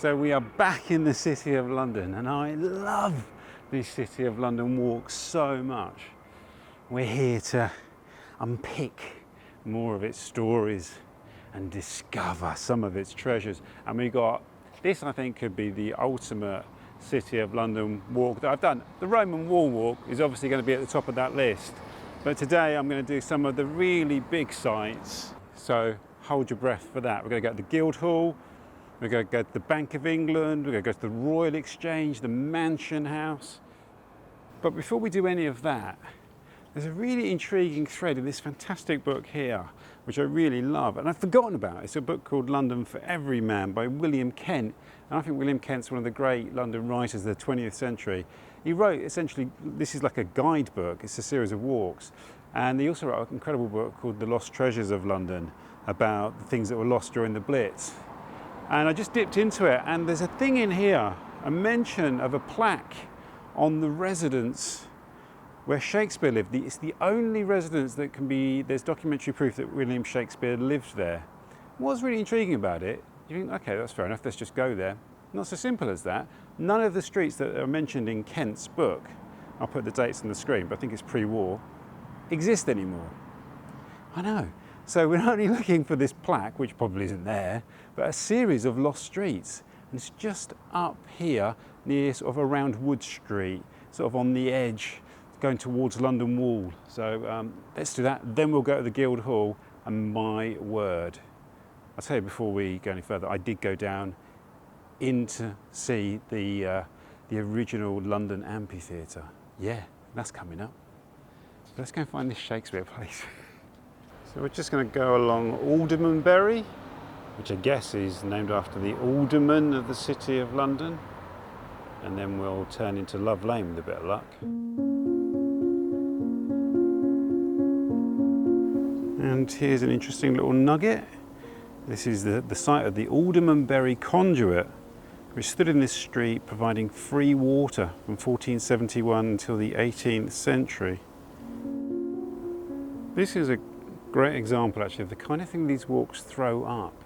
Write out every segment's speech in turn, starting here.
So we are back in the City of London, and I love the City of London walk so much. We're here to unpick more of its stories and discover some of its treasures. And we got this, I think, could be the ultimate City of London walk that I've done. The Roman Wall walk is obviously going to be at the top of that list, but today I'm going to do some of the really big sites. So hold your breath for that. We're going to go to the Guildhall, we're going to go to the Bank of England, we're going to go to the Royal Exchange, the Mansion House. But before we do any of that, there's a really intriguing thread in this fantastic book here, which I really love, and I've forgotten about. It's a book called London for Every Man by William Kent. And I think William Kent's one of the great London writers of the 20th century. He wrote, essentially, this is like a guidebook, it's a series of walks. And he also wrote an incredible book called The Lost Treasures of London, about the things that were lost during the Blitz. And I just dipped into it, and there's a thing in here, a mention of a plaque on the residence where Shakespeare lived. It's the only residence that can be, there's documentary proof that William Shakespeare lived there. What's really intriguing about it, you think, okay, that's fair enough, let's just go there. Not so simple as that. None of the streets that are mentioned in Kent's book, I'll put the dates on the screen, but I think it's pre-war, exist anymore. I know. So we're not only looking for this plaque, which probably isn't there, but a series of lost streets. And it's just up here near sort of around Wood Street, sort of on the edge, going towards London Wall. So let's do that. Then we'll go to the Guildhall, and my word, I'll tell you before we go any further, I did go down in to see the original London Amphitheatre. Yeah, that's coming up. But let's go and find this Shakespeare place. So we're just going to go along Aldermanbury, which I guess is named after the alderman of the City of London. And then we'll turn into Love Lane with a bit of luck. And here's an interesting little nugget. This is the site of the Aldermanbury conduit, which stood in this street providing free water from 1471 until the 18th century. This is a great example actually of the kind of thing these walks throw up.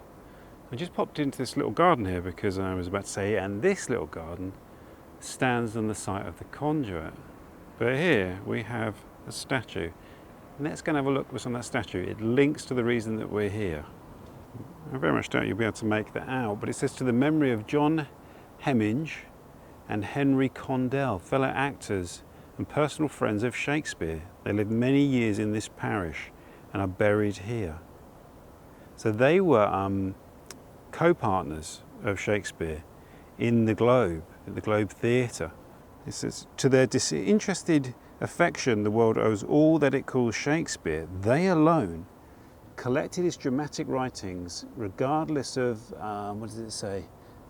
I just popped into this little garden here because I was about to say, and this little garden stands on the site of the conduit. But here we have a statue. Let's go and have a look what's on that statue. It links to the reason that we're here. I very much doubt you'll be able to make that out, but it says to the memory of John Hemming and Henry Condell, fellow actors and personal friends of Shakespeare. They lived many years in this parish and are buried here. So they were co-partners of Shakespeare in the Globe, at the Globe Theatre. It says, to their disinterested affection, the world owes all that it calls Shakespeare. They alone collected his dramatic writings, regardless of, what does it say,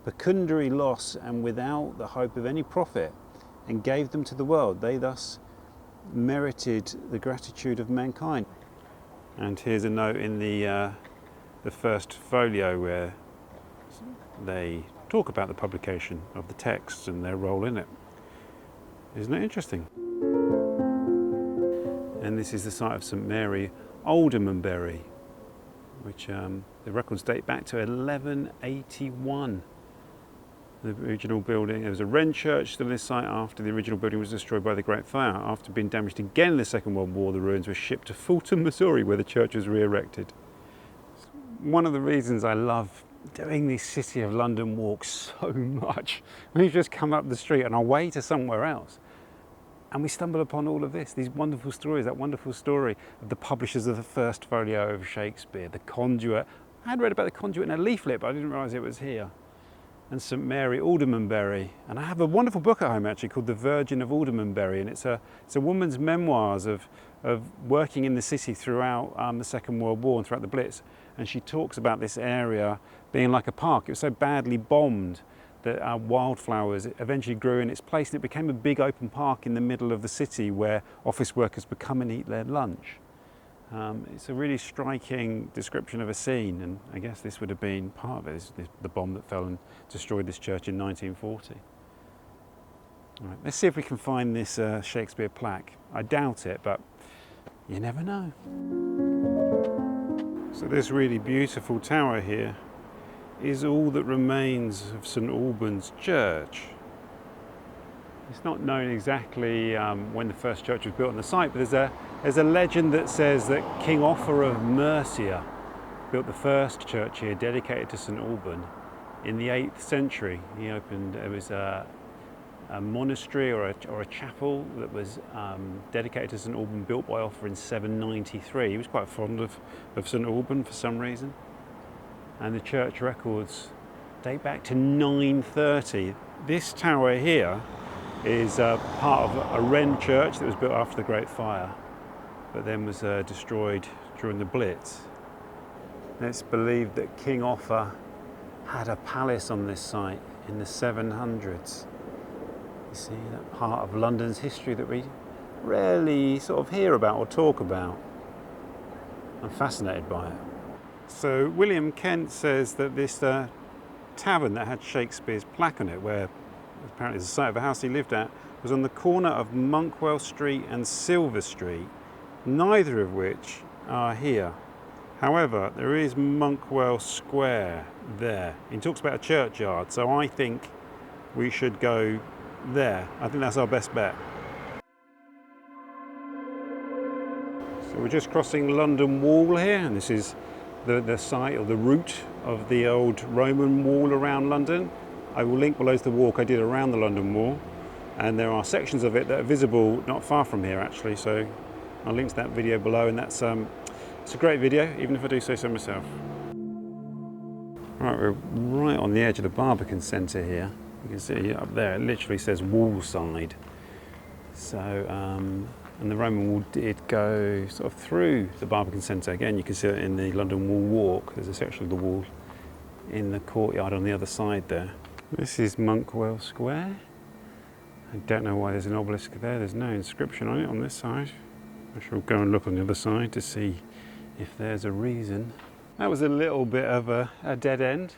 pecuniary loss and without the hope of any profit, and gave them to the world. They thus merited the gratitude of mankind. And here's a note in the first folio where they talk about the publication of the text and their role in it. Isn't it interesting? And this is the site of St Mary Aldermanbury, which the records date back to 1181. The original building, there was a Wren Church still in this site after the original building was destroyed by the Great Fire. After being damaged again in the Second World War, the ruins were shipped to Fulton, Missouri, where the church was re-erected. One of the reasons I love doing these City of London walks so much, we just come up the street on our way to somewhere else, and we stumble upon all of this, these wonderful stories, that wonderful story of the publishers of the first folio of Shakespeare, the conduit. I had read about the conduit in a leaflet, but I didn't realise it was here. And St Mary Aldermanbury. And I have a wonderful book at home actually called The Virgin of Aldermanbury, and it's a woman's memoirs of working in the city throughout the Second World War and throughout the Blitz. And she talks about this area being like a park. It was so badly bombed that wildflowers eventually grew in its place, and it became a big open park in the middle of the city where office workers would come and eat their lunch. It's a really striking description of a scene, and I guess this would have been part of it, the bomb that fell and destroyed this church in 1940. All right, let's see if we can find this Shakespeare plaque. I doubt it, but you never know. So this really beautiful tower here is all that remains of St Alban's church. It's not known exactly when the first church was built on the site, but there's a legend that says that King Offa of Mercia built the first church here, dedicated to St Alban, in the 8th century. He opened, it was a monastery or a chapel that was dedicated to St Alban, built by Offa in 793. He was quite fond of St Alban for some reason. And the church records date back to 930. This tower here is part of a Wren Church that was built after the Great Fire, but then was destroyed during the Blitz. It's believed that King Offa had a palace on this site in the 700s. You see, that part of London's history that we rarely sort of hear about or talk about. I'm fascinated by it. So William Kent says that this tavern that had Shakespeare's plaque on it, where apparently it's the site of a house he lived at, was on the corner of Monkwell Street and Silver Street, neither of which are here. However, there is Monkwell Square there. He talks about a churchyard, so I think we should go there. I think that's our best bet. So we're just crossing London Wall here, and this is the site or the route of the old Roman wall around London. I will link below the walk I did around the London Wall, and there are sections of it that are visible not far from here actually, so I'll link to that video below, and that's it's a great video, even if I do say so myself. Right, we're right on the edge of the Barbican Centre here. You can see up there it literally says Wallside. So and the Roman wall did go sort of through the Barbican Centre. Again, you can see it in the London Wall walk. There's a section of the wall in the courtyard on the other side there. This is Monkwell Square. I don't know why there's an obelisk there. There's no inscription on it on this side. I shall go and look on the other side to see if there's a reason. That was a little bit of a dead end,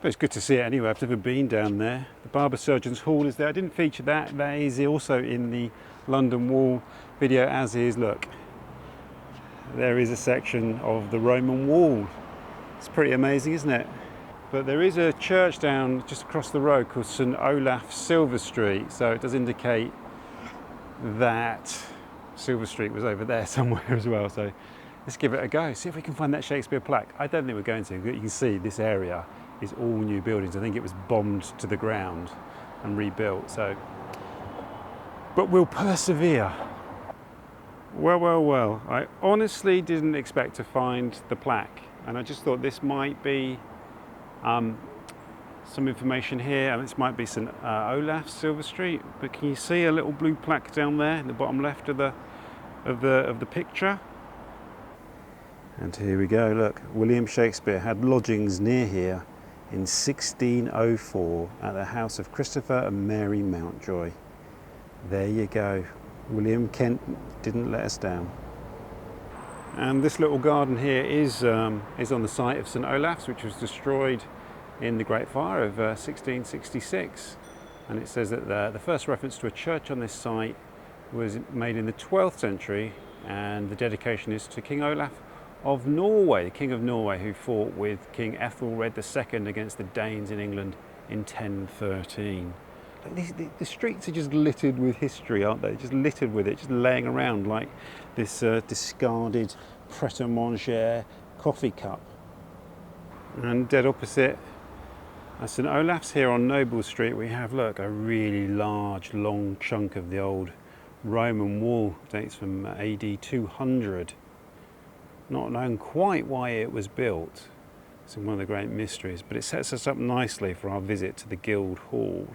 but it's good to see it anyway. I've never been down there. The Barber Surgeons Hall is there. I didn't feature that. That is also in the London Wall video, as is, look, there is a section of the Roman wall. It's pretty amazing, isn't it? But there is a church down just across the road called St Olaf Silver Street, so it does indicate that Silver Street was over there somewhere as well. So let's give it a go, see if we can find that Shakespeare plaque. I don't think we're going to. You can see this area is all new buildings. I think it was bombed to the ground and rebuilt, so, but we'll persevere. Well, I honestly didn't expect to find the plaque, and I just thought this might be some information here, and this might be St Olaf Silver Street, but can you see a little blue plaque down there in the bottom left of the picture? And here we go, look, William Shakespeare had lodgings near here in 1604 at the house of Christopher and Mary Mountjoy. There you go. William Kent didn't let us down. And this little garden here is on the site of St Olaf's, which was destroyed in the Great Fire of 1666. And it says that the first reference to a church on this site was made in the 12th century, and the dedication is to King Olaf of Norway, the King of Norway, who fought with King Ethelred II against the Danes in England in 1013. The streets are just littered with history, aren't they? Just littered with it, just laying around like this discarded Pret-a-Manger coffee cup. And dead opposite St Olaf's here on Noble Street, we have, look, a really large, long chunk of the old Roman wall. Dates from AD 200. Not known quite why it was built. It's one of the great mysteries, but it sets us up nicely for our visit to the Guildhall.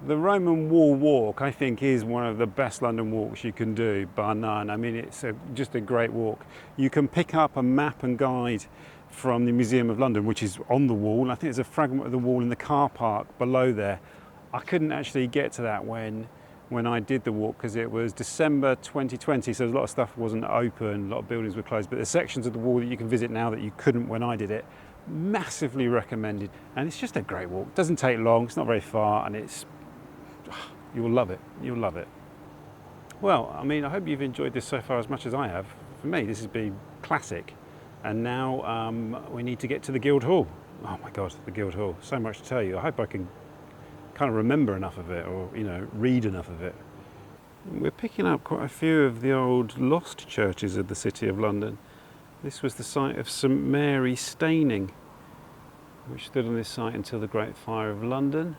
The Roman Wall walk, I think, is one of the best London walks you can do, bar none. I mean, it's just a great walk. You can pick up a map and guide from the Museum of London, which is on the wall. I think there's a fragment of the wall in the car park below there. I couldn't actually get to that when I did the walk because it was December 2020, so a lot of stuff wasn't open, a lot of buildings were closed, but there's sections of the wall that you can visit now that you couldn't when I did it. Massively recommended, and it's just a great walk. It doesn't take long, it's not very far, and you'll love it, you'll love it. Well, I mean, I hope you've enjoyed this so far as much as I have. For me, this has been classic, and now we need to get to the Guildhall. Oh my God, the Guildhall. So much to tell you. I hope I can kind of remember enough of it, or, you know, read enough of it. We're picking up quite a few of the old lost churches of the City of London. This was the site of St Mary Staining, which stood on this site until the Great Fire of London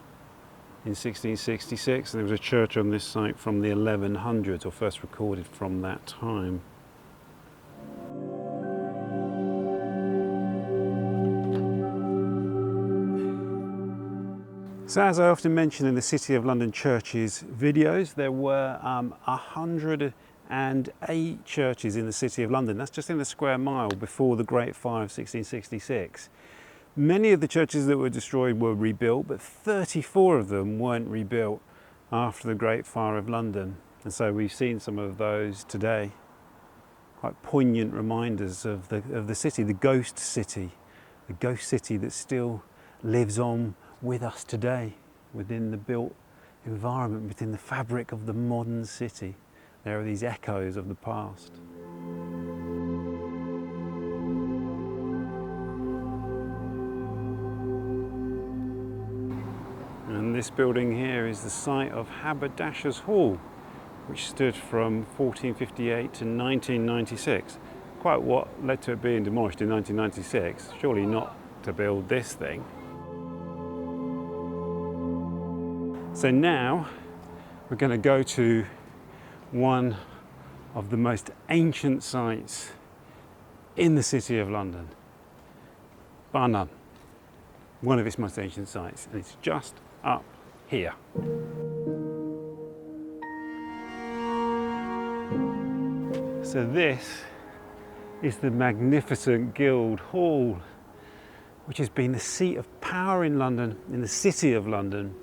in 1666. And there was a church on this site from the 1100s, or first recorded from that time. So as I often mention in the City of London churches videos, there were 108 churches in the City of London. That's just in the square mile before the Great Fire of 1666. Many of the churches that were destroyed were rebuilt, but 34 of them weren't rebuilt after the Great Fire of London. And so we've seen some of those today. Quite poignant reminders of the city, the ghost city that still lives on with us today, within the built environment, within the fabric of the modern city. There are these echoes of the past. And this building here is the site of Haberdashers' Hall, which stood from 1458 to 1996. Quite what led to it being demolished in 1996, surely not to build this thing. So now we're going to go to one of the most ancient sites in the City of London, bar none. One of its most ancient sites, and it's just up here. So this is the magnificent Guildhall, which has been the seat of power in London, in the City of London,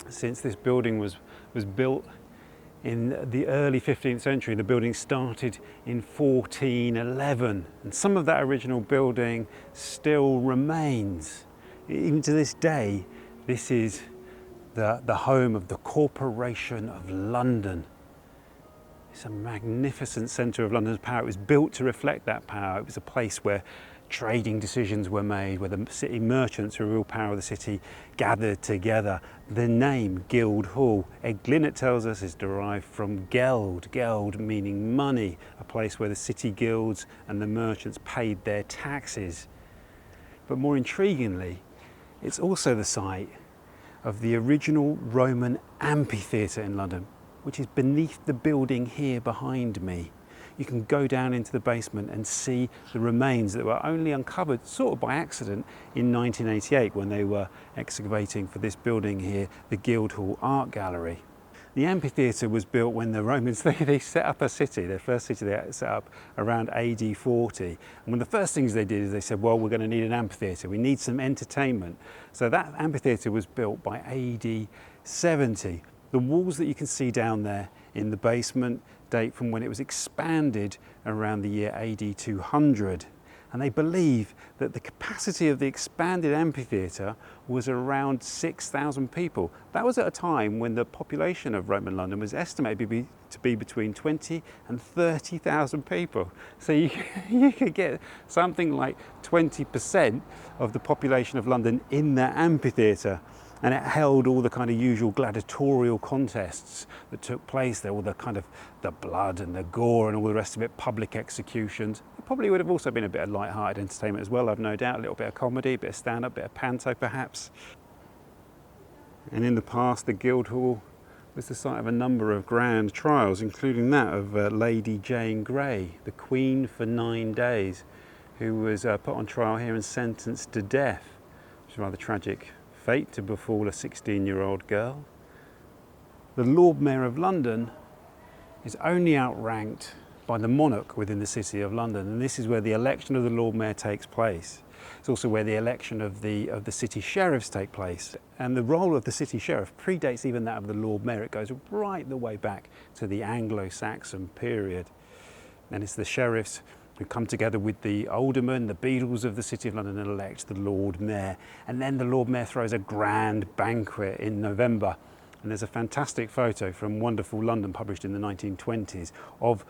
since this building was built in the early 15th century. The building started in 1411, and some of that original building still remains. Even to this day, this is the home of the Corporation of London. It's a magnificent centre of London's power. It was built to reflect that power. It was a place where trading decisions were made, where the city merchants, who were real power of the city, gathered together. The name Guildhall, Ed Glynnet tells us, is derived from geld meaning money, a place where the city guilds and the merchants paid their taxes. But more intriguingly, it's also the site of the original Roman Amphitheatre in London, which is beneath the building here behind me. You can go down into the basement and see the remains that were only uncovered sort of by accident in 1988 when they were excavating for this building here, the Guildhall Art Gallery. The amphitheatre was built when the Romans, they set up a city, their first city they set up around AD 40. And one of the first things they did is they said, well, we're going to need an amphitheatre, we need some entertainment. So that amphitheatre was built by AD 70. The walls that you can see down there in the basement date from when it was expanded around the year AD 200. And they believe that the capacity of the expanded amphitheatre was around 6,000 people. That was at a time when the population of Roman London was estimated to be between 20 and 30,000 people. So you could get something like 20% of the population of London in that amphitheatre. And it held all the kind of usual gladiatorial contests that took place there, all the kind of the blood and the gore and all the rest of it, public executions. It probably would have also been a bit of light-hearted entertainment as well, I've no doubt, a little bit of comedy, a bit of stand-up, a bit of panto perhaps. And in the past, the Guildhall was the site of a number of grand trials, including that of Lady Jane Grey, the Queen for 9 days, who was put on trial here and sentenced to death, which is rather tragic fate to befall a 16-year-old girl. The Lord Mayor of London is only outranked by the monarch within the City of London, and this is where the election of the Lord Mayor takes place. It's also where the election of the city sheriffs take place, and the role of the city sheriff predates even that of the Lord Mayor. It goes right the way back to the Anglo-Saxon period, and it's the sheriffs who come together with the aldermen, the beadles of the City of London, and elect the Lord Mayor. And then the Lord Mayor throws a grand banquet in November. And there's a fantastic photo from Wonderful London, published in the 1920s, of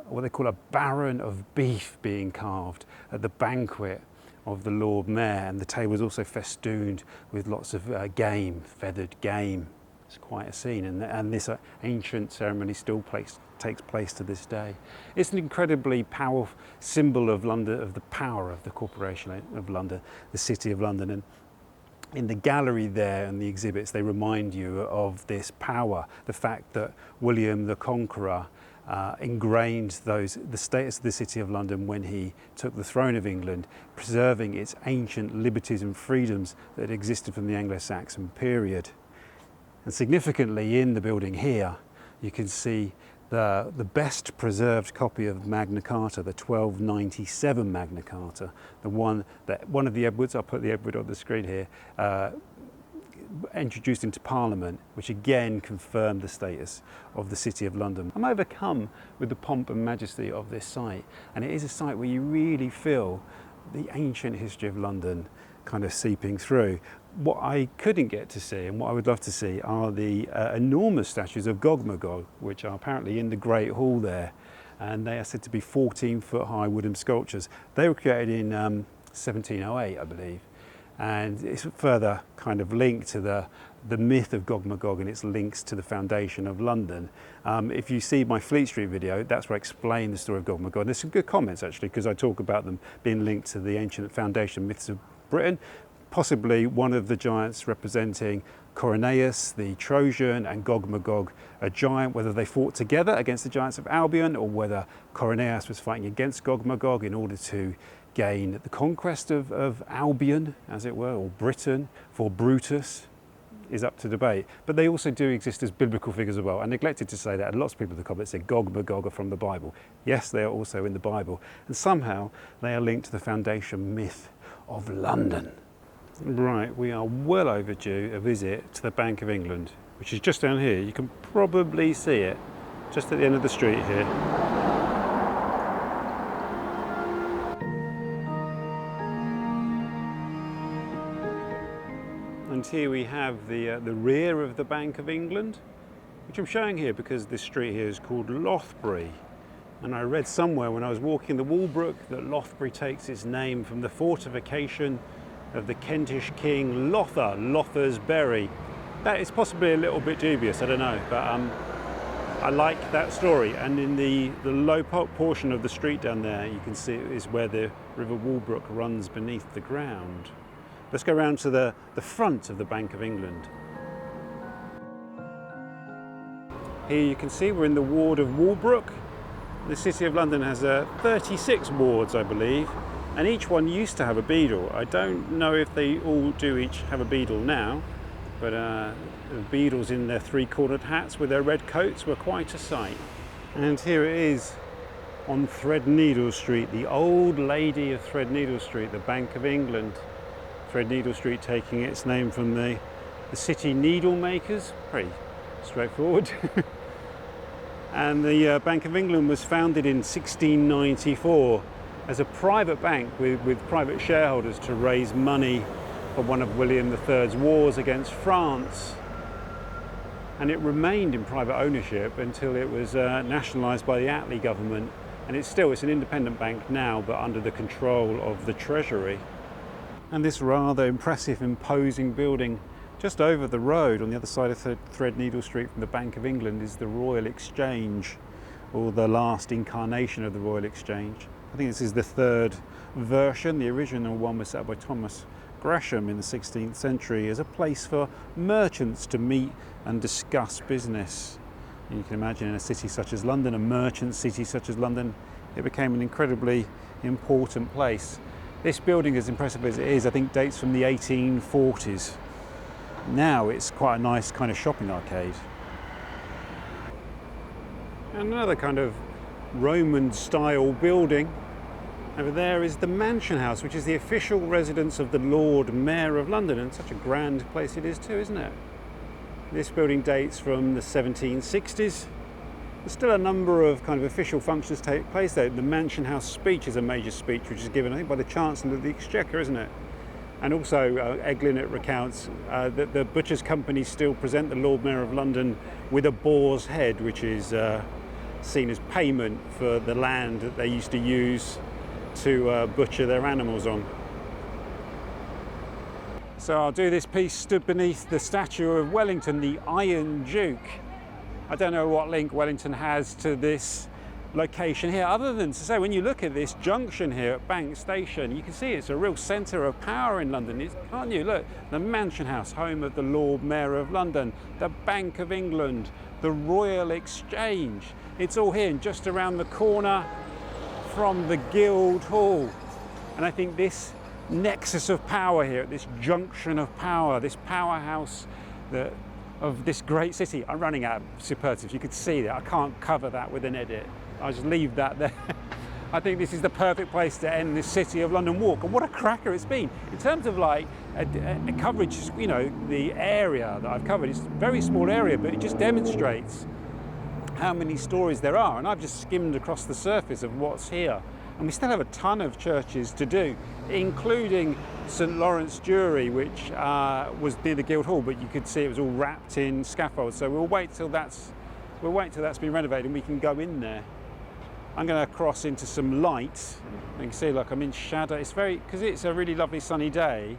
what they call a baron of beef being carved at the banquet of the Lord Mayor, and the table is also festooned with lots of game, feathered game. It's quite a scene, and this ancient ceremony still takes place to this day. It's an incredibly powerful symbol of London, of the power of the Corporation of London, the City of London. And in the gallery there and the exhibits, they remind you of this power, the fact that William the Conqueror ingrained the status of the City of London when he took the throne of England, preserving its ancient liberties and freedoms that existed from the Anglo-Saxon period. And significantly, in the building here, you can see the best preserved copy of Magna Carta, the 1297 Magna Carta, one of the Edwards, I'll put the Edward on the screen here, introduced into Parliament, which again confirmed the status of the City of London. I'm overcome with the pomp and majesty of this site, and it is a site where you really feel the ancient history of London kind of seeping through. What I couldn't get to see, and what I would love to see, are the enormous statues of Gog Magog, which are apparently in the Great Hall there, and they are said to be 14-foot high wooden sculptures. They were created in 1708, I believe, and it's further kind of linked to the myth of Gog Magog and its links to the foundation of London. If you see my Fleet Street video, that's where I explain the story of Gog Magog. There's some good comments actually, because I talk about them being linked to the ancient foundation myths of Britain. Possibly one of the giants representing Coroneus, the Trojan, and Gog Magog, a giant, whether they fought together against the giants of Albion or whether Coroneus was fighting against Gog Magog in order to gain the conquest of Albion, as it were, or Britain, for Brutus, is up to debate. But they also do exist as biblical figures as well. I neglected to say that, and lots of people in the comments say Gog Magog are from the Bible. Yes, they are also in the Bible, and somehow they are linked to the foundation myth of London. Right, we are well overdue a visit to the Bank of England, which is just down here. You can probably see it just at the end of the street here. And here we have the rear of the Bank of England, which I'm showing here because this street here is called Lothbury. And I read somewhere when I was walking the Walbrook that Lothbury takes its name from the fortification of the Kentish king Lothar's Berry. That is possibly a little bit dubious, I don't know, but I like that story. And in the low portion of the street down there, you can see is where the River Walbrook runs beneath the ground. Let's go around to the front of the Bank of England. Here you can see we're in the ward of Walbrook. The City of London has 36 wards, I believe, and each one used to have a beadle. I don't know if they all do each have a beadle now, but the beadles in their three-cornered hats with their red coats were quite a sight. And here it is on Threadneedle Street, the old lady of Threadneedle Street, the Bank of England. Threadneedle Street taking its name from the city needle makers. Pretty straightforward. And the Bank of England was founded in 1694 as a private bank with private shareholders to raise money for one of William III's wars against France. And it remained in private ownership until it was nationalised by the Attlee government. And it's an independent bank now, but under the control of the Treasury. And this rather impressive, imposing building just over the road on the other side of Threadneedle Street from the Bank of England is the Royal Exchange, or the last incarnation of the Royal Exchange. I think this is the third version. The original one was set up by Thomas Gresham in the 16th century as a place for merchants to meet and discuss business. And you can imagine in a city such as London, a merchant city such as London, it became an incredibly important place. This building, as impressive as it is, I think dates from the 1840s. Now it's quite a nice kind of shopping arcade. And another kind of Roman style building over there is the Mansion House, which is the official residence of the Lord Mayor of London, and such a grand place it is too, isn't it? This building dates from the 1760s. There's still a number of kind of official functions take place there. The Mansion House speech is a major speech which is given, I think, by the Chancellor of the Exchequer, isn't it? And also Eglin, it recounts that the Butchers' Company still present the Lord Mayor of London with a boar's head, which is seen as payment for the land that they used to use to butcher their animals on. So I'll do this piece stood beneath the statue of Wellington, the Iron Duke. I don't know what link Wellington has to this location here, other than to say when you look at this junction here at Bank Station, you can see it's a real centre of power in London, can't you? Look, the Mansion House, home of the Lord Mayor of London, the Bank of England, the Royal Exchange. It's all here and just around the corner from the Guildhall. And I think this nexus of power here, this junction of power, this powerhouse of this great city. I'm running out of superlatives, you could see that. I can't cover that with an edit. I'll just leave that there. I think this is the perfect place to end this City of London walk, and what a cracker it's been. In terms of like a coverage, you know, the area that I've covered, it's a very small area, but it just demonstrates how many stories there are, and I've just skimmed across the surface of what's here. And we still have a ton of churches to do, including St Lawrence Jewry, which was near the Guildhall, but you could see it was all wrapped in scaffolds. So we'll wait till that's been renovated and we can go in there. I'm going to cross into some light. You can see, look, I'm in shadow. It's because it's a really lovely sunny day.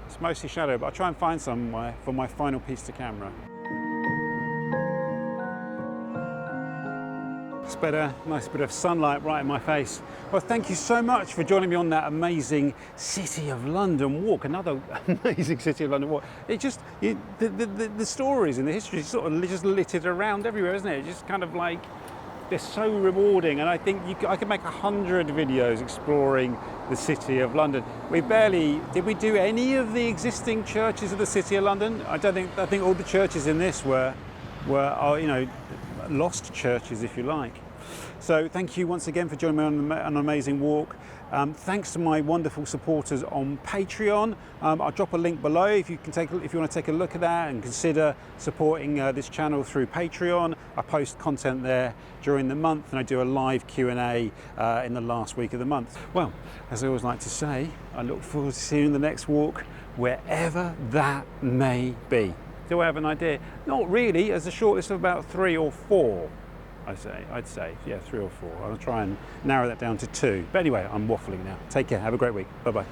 It's mostly shadow, but I'll try and find somewhere for my final piece to camera. It's better, nice bit of sunlight right in my face. Well, thank you so much for joining me on that amazing City of London walk. Another amazing City of London walk. It just, the stories and the history sort of just littered around everywhere, isn't it? It's just kind of like, they're so rewarding, and I think I could make 100 videos exploring the City of London. Did we do any of the existing churches of the City of London? I think all the churches in this were you know, lost churches, if you like. So thank you once again for joining me on an amazing walk. Thanks to my wonderful supporters on Patreon. I'll drop a link below if you want to take a look at that and consider supporting this channel through Patreon. I post content there during the month, and I do a live Q&A in the last week of the month. Well, as I always like to say, I look forward to seeing you in the next walk, wherever that may be. Do I have an idea? Not really, as a short list of about 3 or 4. I'd say, yeah, 3 or 4. I'll try and narrow that down to 2. But anyway, I'm waffling now. Take care, have a great week. Bye-bye.